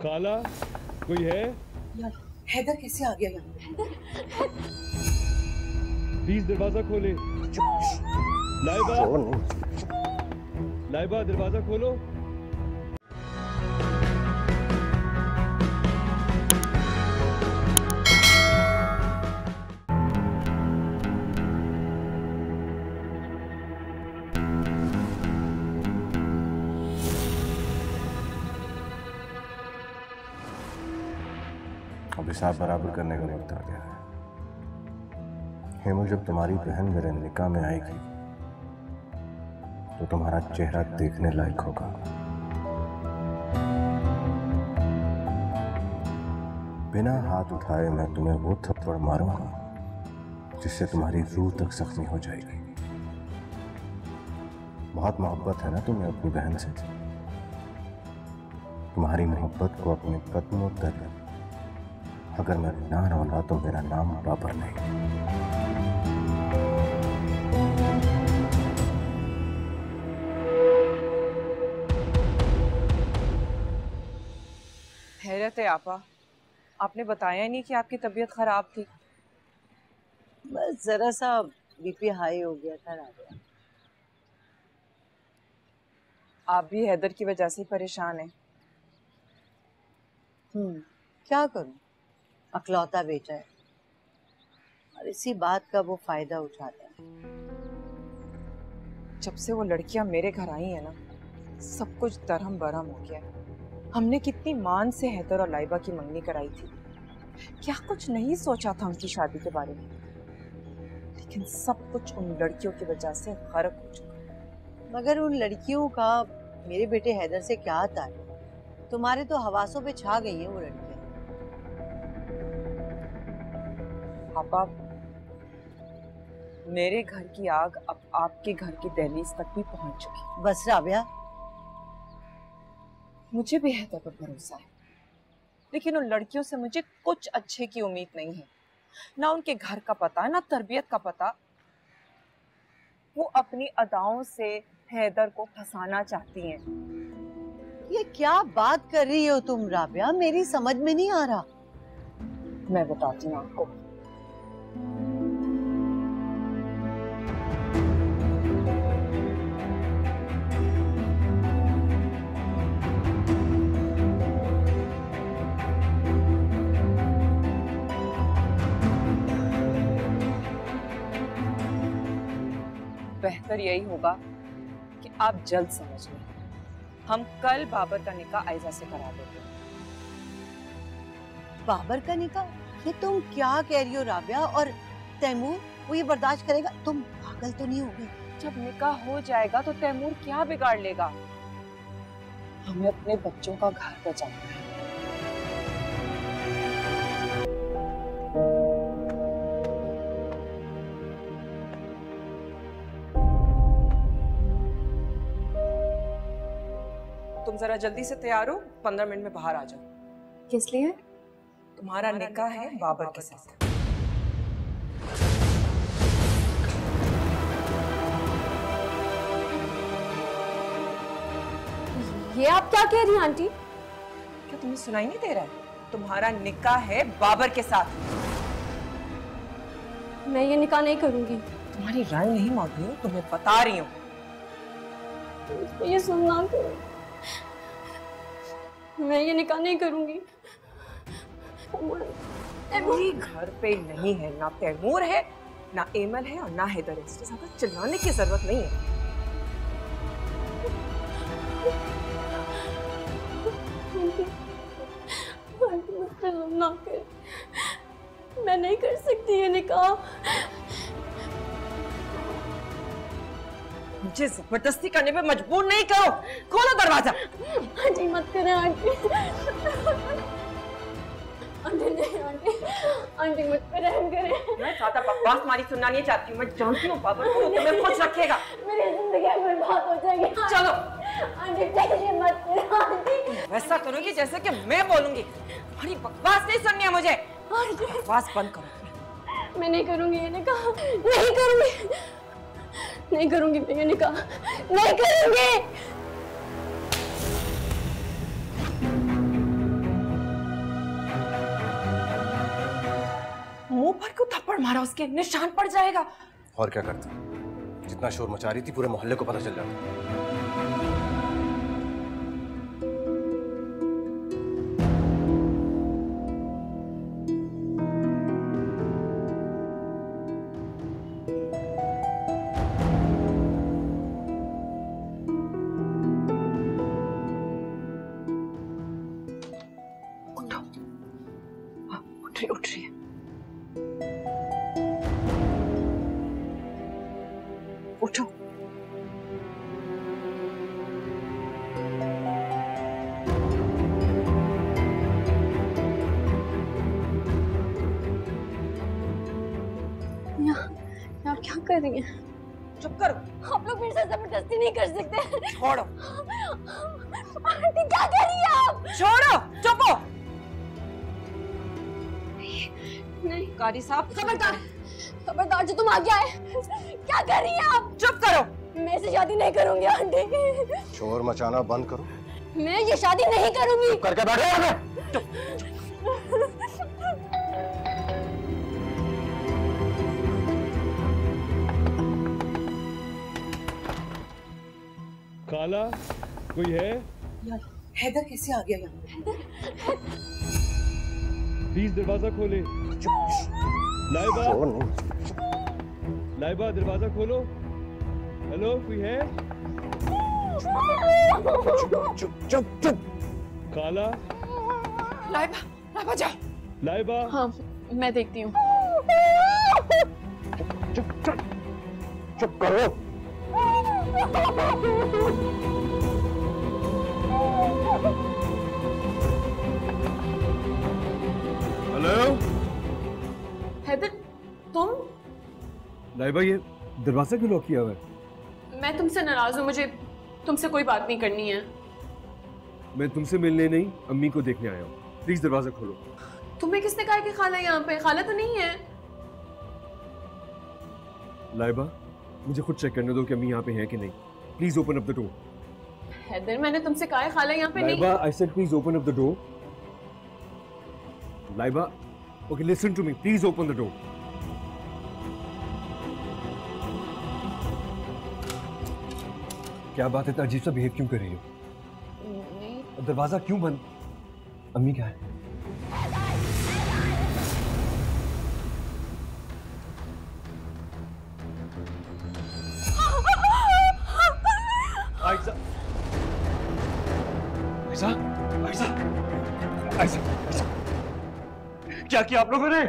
खाला कोई है? यार हैदर कैसे आ गया यहाँ? प्लीज दरवाजा खोले। लाइबा, लाइबा दरवाजा खोलो। अब हिसाब बराबर करने का वक्त आ गया है। हेमू, जब तुम्हारी बहन मेरे निकाह में आएगी तो तुम्हारा चेहरा देखने लायक होगा। बिना हाथ उठाए मैं तुम्हें वो थप्पड़ मारूंगा जिससे तुम्हारी रूह तक जख्मी हो जाएगी। बहुत मोहब्बत है ना तुम्हें अपनी बहन से। तुम्हारी मोहब्बत को अपने कदमों तक अगर मैं ना रोना तो मेरा नाम बाबर नहीं। हैरत है आपा, आपने बताया नहीं कि आपकी तबीयत खराब थी। बस जरा सा बीपी हाई हो गया था राबिया। आप भी हैदर की वजह से परेशान हैं। क्या करूं, अकलौता बेटा है और इसी बात का वो फायदा उठाता है। जब से वो लड़कियां मेरे घर आई है ना, सब कुछ दरहम बरहम हो गया है। हमने कितनी मान से हैदर और लाइबा की मंगनी कराई थी, क्या कुछ नहीं सोचा था उनकी शादी के बारे में, लेकिन सब कुछ उन लड़कियों की वजह से गरक हो चुका। मगर उन लड़कियों का मेरे बेटे हैदर से क्या ताल्लुक? तुम्हारे तो हवासों पे छा गई हैं वो लड़कियां। पापा, मेरे घर की आग अब आपके घर की दहलीज तक भी पहुंच चुकी। बस राबिया, मुझे भी हैदर पर भरोसा है, लेकिन उन लड़कियों से मुझे कुछ अच्छे की उम्मीद नहीं है। ना उनके घर का पता, ना तरबियत का पता। वो अपनी अदाओं से हैदर को फंसाना चाहती हैं। ये क्या बात कर रही हो तुम राबिया? मेरी समझ में नहीं आ रहा। मैं बताती हूँ आपको। बेहतर यही होगा कि आप जल्द समझ लें। हम कल बाबर का निकाह आयजा से करा देते हैं। बाबर का निकाह? ये तुम क्या कह रही हो राबिया? और तैमूर, वो ये बर्दाश्त करेगा? तुम पागल तो नहीं हो गई? जब निकाह हो जाएगा तो तैमूर क्या बिगाड़ लेगा? हमें अपने बच्चों का घर बचाना है। तुम जरा जल्दी से तैयार हो, 15 मिनट में बाहर आ जाओ। किस लिए? तुम्हारा निकाह है बाबर के साथ। ये आप क्या कह रही हैं आंटी? क्या तुम्हें सुनाई नहीं दे रहा है? तुम्हारा निकाह है बाबर के साथ। मैं ये निकाह नहीं करूंगी। तुम्हारी राय नहीं मांग रही हूँ, तुम्हें बता रही हूँ। ये सुनना करो, मैं ये निकाह नहीं करूंगी। कोई घर पे नहीं है, ना तैमूर है, ना एमल है और ना हैदर है। इससे ज्यादा चिल्लाने की जरूरत नहीं है। मुझसे ना कर, मैं नहीं कर सकती ये निकाह। मुझे जबरदस्ती करने पे मजबूर नहीं करो। खोलो दरवाजा। आंटी मत करें आंटी। आंटी नहीं आंटी, आंटी मुझ पे रहम करें। मैं ज्यादा बकवास तुम्हारी सुनना नहीं चाहती हूँ। मैं जानती हूँ बाबर को तुम्हें खुश रखेगा। मेरी जिंदगी बर्बाद हो जाएगी। चलो आंटी प्लीज मत करें आंटी। वैसा करूंगी जैसे कि मैं बोलूंगी। तुम्हारी बकवास नहीं सुननी है मुझे। बकवास बंद करो। मैं नहीं करूंगी ये निकाह, नहीं करूंगी, नहीं करूंगी मैं ये निकाह, नहीं करूंगी। मारा उसके निशान पड़ जाएगा। और क्या करती, जितना शोर मचा रही थी पूरे मोहल्ले को पता चल जाता। उठ रही है। उठो। यार क्या कर रही हैं? चुप करो। आप लोग मेरे साथ जबरदस्ती नहीं कर सकते। छोड़ो। आंटी क्या कर रही है आप? छोड़ो, चुप हो। नहीं कारी साहब, खबरदार, खबरदार जो तुम आगे आए। क्या कर रही हैं आप? चुप करो। मैं इसे शादी नहीं करूंगी आंटी। शोर मचाना बंद करो। मैं ये शादी नहीं करूंगी। करके बैठो यहाँ पे। खाला कोई है? यार हैदर कैसे आ गया यहाँ? प्लीज दरवाजा खोले। लाइबा, शोर नहीं। लाइबा दरवाजा खोलो। हेलो, कोई है? चुप चुप चुप। खाला, लाइबा, लाइबा जाओ। लाइबा। हाँ मैं देखती हूँ। चुप चुप चुप करो। हेलो हैदर तुम? लाइबा, ये दरवाजा क्यों लॉक किया हुआ है? मैं तुमसे नाराज हूँ, मुझे तुमसे कोई बात नहीं करनी है। मैं तुमसे मिलने नहीं, अम्मी को देखने आया हूँ। प्लीज दरवाजा खोलो। तुम्हें किसने कहा कि खाला यहाँ पे? खाला तो नहीं है। लाइबा, मुझे खुद चेक करने दो कि अम्मी यहाँ पे हैं कि नहीं। Please open up the door. Haider मैंने तुमसे कहा है खाला यहाँ पे नहीं। Laiba, I said please open up the door. Laiba, okay listen to me, please open the door. क्या बात है, इतना अजीब सा बिहेव क्यों कर रही हो? नहीं। दरवाजा क्यों बंद? अम्मी क्या है? आयशा, आयशा, आयशा, आयशा, आयशा, क्या किया आप लोगों ने?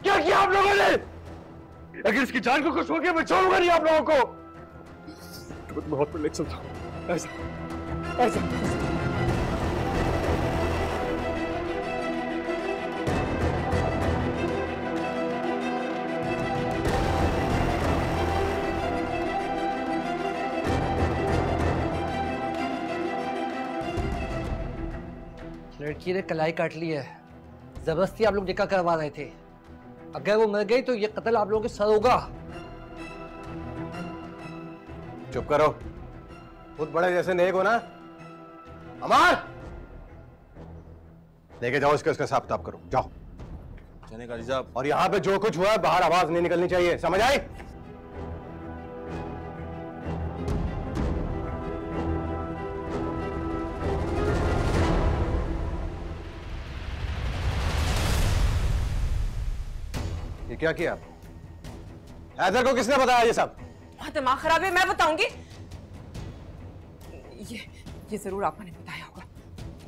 क्या किया आप लोगों ने? अगर इसकी जान को कुछ हो गया मैं छोड़ूंगा नहीं आप लोगों को। तो मैं हॉस्पिटल लेके चलता हूँ। ऐसा, ऐसा। लड़की ने कलाई काट ली है, जबरदस्ती आप लोग निकाह करवा रहे थे। अगर वो मर गई तो ये कत्ल आप लोगों के सर होगा। चुप करो, खुद बड़े जैसे नेक हो ना। अमर, लेके जाओ इसका हिसाब किताब करो, जाओ। चने काजी साहब, और यहाँ पे जो कुछ हुआ है बाहर आवाज नहीं निकलनी चाहिए, समझ आई? ये क्या किया? हैदर को किसने बताया ये सब? हाँ, दिमाग खराब है, मैं बताऊंगी। ये जरूर आपा ने बताया होगा,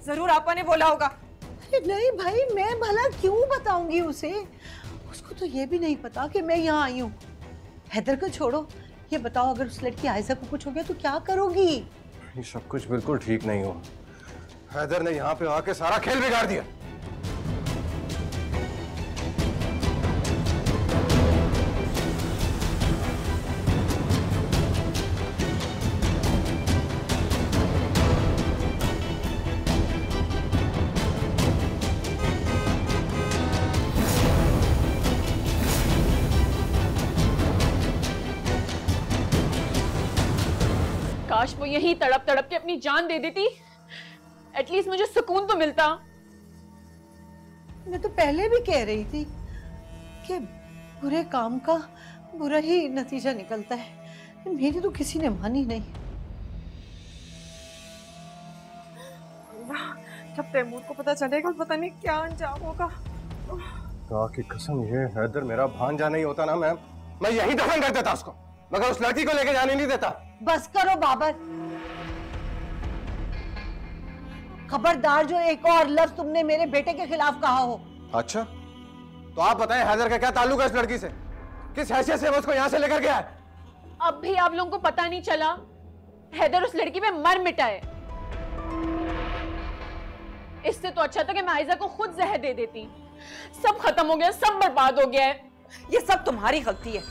जरूर आपा ने बोला होगा। नहीं भाई, मैं भला क्यों बताऊंगी उसे? उसको तो ये भी नहीं पता कि मैं यहाँ आई हूँ। हैदर को छोड़ो, ये बताओ अगर उस लड़की आयशा को कुछ हो गया तो क्या करोगी? ये सब कुछ बिल्कुल ठीक नहीं हुआ। हैदर ने यहाँ पे आके सारा खेल बिगाड़ दिया। काश वो यहीं तड़प तड़प के अपनी जान दे देती, एटलीस्ट मुझे सुकून तो मिलता। मैं तो पहले भी कह रही थी कि बुरे काम का बुरा ही नतीजा निकलता है। मेरी तो किसी ने मानी नहीं। जब तैमूर को पता चलेगा पता नहीं क्या अंजाम होगा। खुदा की कसम, ये हैदर मेरा भांजा नहीं होता ना मैं यही दफन कर देता उसको, मगर उस लड़की को लेके जाने नहीं देता। बस करो बाबर, खबरदार जो एक और लफ्ज तुमने मेरे बेटे के खिलाफ कहा हो। अच्छा, तो आप बताएं हैदर का क्या ताल्लुक है इस लड़की से? किस हैसियत से वो उसको यहाँ से लेकर गया है? अब भी आप लोगों को पता नहीं चला? हैदर उस लड़की पे मर मिटा है। इससे तो अच्छा था कि मैं आयजा को खुद जहर दे देती। सब खत्म हो गया, सब बर्बाद हो गया है। ये सब तुम्हारी गलती है।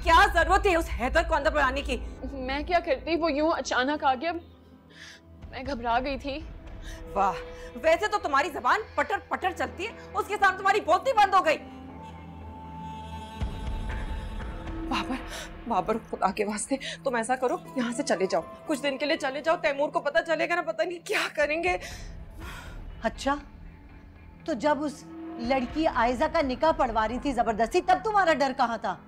क्या जरूरत है उस हैदर को अंदर बुलाने की? मैं क्या करती, वो यूं अचानक आ गया, मैं घबरा गई थी। वाह, वैसे तो तुम्हारी जबान पटर पटर चलती है, उसके सामने तुम्हारी बोलती बंद हो गई। बाबर, खुदा के वास्ते तुम ऐसा करो, यहाँ से चले जाओ, कुछ दिन के लिए चले जाओ। तैमूर को पता चलेगा ना, पता नहीं क्या करेंगे। अच्छा, तो जब उस लड़की आयजा का निकाह पढ़वा रही थी जबरदस्ती, तब तुम्हारा डर कहाँ था?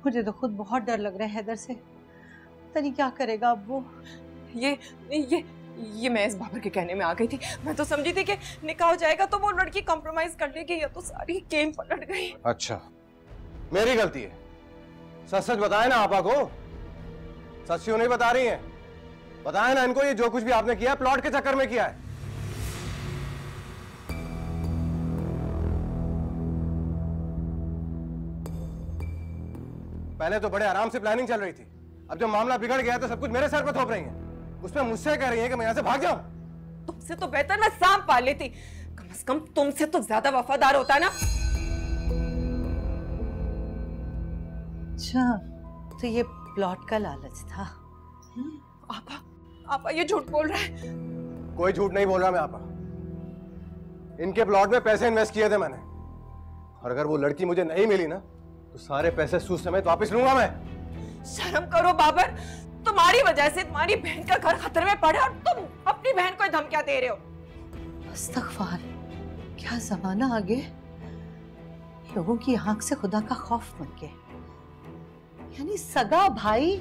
मुझे तो खुद बहुत डर लग रहा है हैदर से, पता नहीं क्या करेगा अब वो। ये मैं इस बाबर के कहने में आ गई थी। मैं तो समझी थी कि निकाह हो जाएगा तो वो लड़की कॉम्प्रोमाइज कर लेगी, या तो सारी गेम पलट गई। अच्छा, मेरी गलती है। सच सच बताए ना आपा को, सच क्यों नहीं बता रही हैं? बताए ना इनको, ये जो कुछ भी आपने किया प्लॉट के चक्कर में किया है। पहले तो बड़े आराम से प्लानिंग चल रही थी, अब जब मामला बिगड़ गया तो सब कुछ मेरे सर पर थोप रही हैं। उसमें मुझसे कह रही हैं कि मैं यहां से भाग जाऊं। तुमसे तो बेहतर मैं सांप पाल लेती, कम से कम तुमसे तो ज्यादा वफादार होता ना। अच्छा, तो ये प्लॉट का लालच था। आपा ये झूठ बोल रहा है। कोई झूठ नहीं बोल रहा मैं आपा। इनके प्लॉट में पैसे इन्वेस्ट किए थे मैंने, और अगर वो लड़की मुझे नहीं मिली ना तो सारे पैसे सूद समेत वापस लूंगा मैं। शर्म करो बाबर, तुम्हारी वजह से तुम्हारी बहन का घर खतरे में पड़ा और तुम अपनी बहन को धमकियां दे रहे हो। अस्तगफार, क्या जमाना आ गया, लोगों की आंख से खुदा का खौफ बन गया। यानी सगा भाई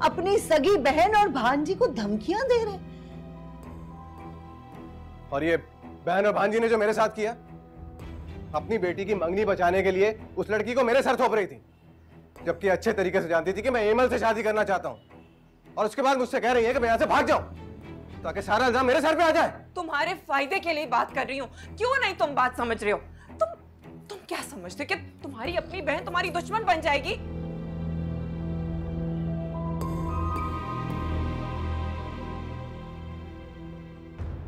अपनी सगी बहन और भांजी को धमकियां दे रहे। और ये बहन और भांजी ने जो मेरे साथ किया, अपनी बेटी की मंगनी बचाने के लिए उस लड़की को मेरे सर थोप रही थी, जबकि अच्छे तरीके से जानती थी कि मैं एमल से शादी करना चाहता हूं। और उसके बाद मुझसे कह रही है कि मैं यहां से भाग जाऊं ताकि सारा इल्जाम मेरे सर पे आ जाए। तुम्हारे फायदे के लिए बात कर रही हूँ, क्यों नहीं तुम बात समझ रहे हो? तुम क्या समझते हो कि तुम्हारी अपनी बहन तुम्हारी दुश्मन बन जाएगी?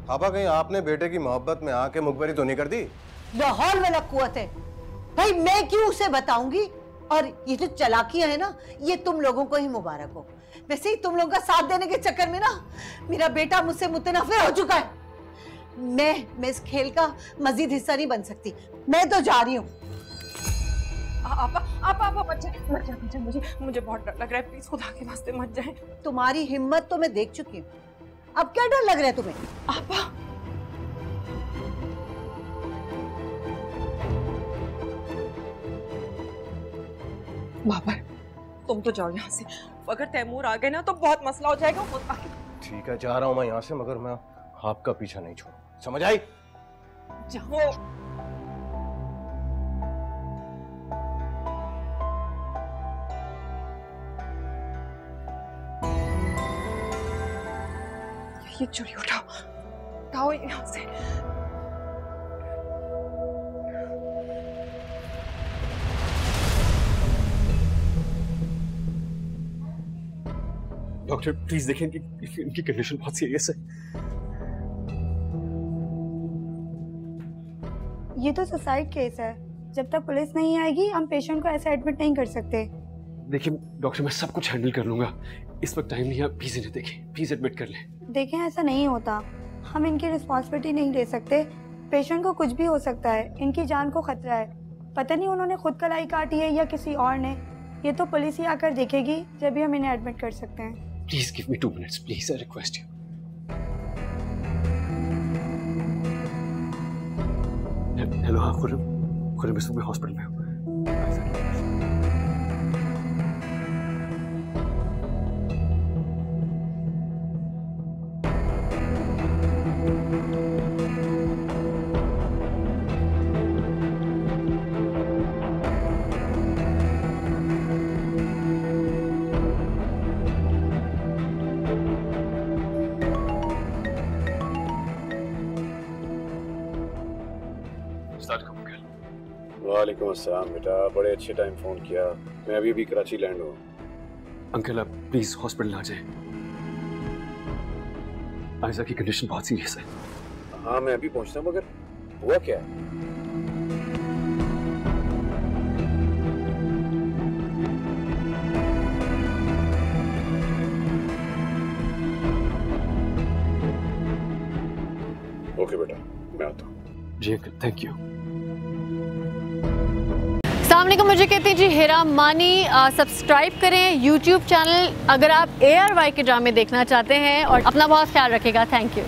पापा, कहीं आपने बेटे की मोहब्बत में आके मुखबरी तो नहीं कर दी? लाहौल वाला कुवत है भाई, मैं क्यों उसे बताऊंगी? और ये जो चालाकियां है ना, ये तुम लोगों को ही मुबारक हो। वैसे ही तुम लोगों का साथ देने के चक्कर में ना मेरा बेटा मुझसे मुतनफिर हो चुका है। मैं इस खेल का मजीद हिस्सा नहीं बन सकती, मैं तो जा रही हूँ। आप बच्चे मुझे बहुत डर लग रहा है, प्लीज खुदा के वास्ते मत जाए। तुम्हारी हिम्मत तो मैं देख चुकी हूँ, अब क्या डर लग रहा है तुम्हें? आपा, बाबर तुम तो जाओ यहाँ से, अगर तैमूर आ गए ना तो बहुत मसला हो जाएगा। ठीक है, जा रहा हूं मैं यहाँ से, मगर मैं आपका पीछा नहीं छोड़। समझ आई? जाओ। ये चुरी उठाओ यहाँ से। डॉक्टर प्लीज देखें, इनकी कंडीशन बहुत सीरियस है। ये तो सुसाइड केस है, जब तक पुलिस नहीं आएगी हम पेशेंट को ऐसे एडमिट नहीं कर सकते। देखिए डॉक्टर, मैं सब कुछ हैंडल कर लूंगा, इस वक्त टाइम नहीं है। प्लीज इन्हें देखें, प्लीज एडमिट कर लें। देखें, ऐसा नहीं होता, हम इनकी रिस्पॉन्सिबिलिटी नहीं ले सकते। पेशेंट को कुछ भी हो सकता है, इनकी जान को खतरा है। पता नहीं उन्होंने खुद कलाई काटी है या किसी और ने, ये तो पुलिस ही आकर देखेगी जब भी हम इन्हें एडमिट कर सकते हैं। Please give me 2 minutes, please, I request you. Hello, हाँ खुर्रम, मैं हॉस्पिटल में हूँ। वालेकुम अस्सलाम बेटा, बड़े अच्छे टाइम फोन किया। मैं अभी भी कराची लैंड हुआ। अंकल आप प्लीज हॉस्पिटल आ जाए, आयशा की कंडीशन बहुत सीरियस है। हाँ मैं अभी पहुंचता हूँ, मगर हुआ क्या है? ओके बेटा, मैं आता हूँ। जी अंकल, थैंक यू। अस्सलामुअलैकुम, मुझे कहते हैं जी हेरा मानी। सब्सक्राइब करें यूट्यूब चैनल अगर आप ARY के ड्रामे देखना चाहते हैं, और अपना बहुत ख्याल रखिएगा। Thank you.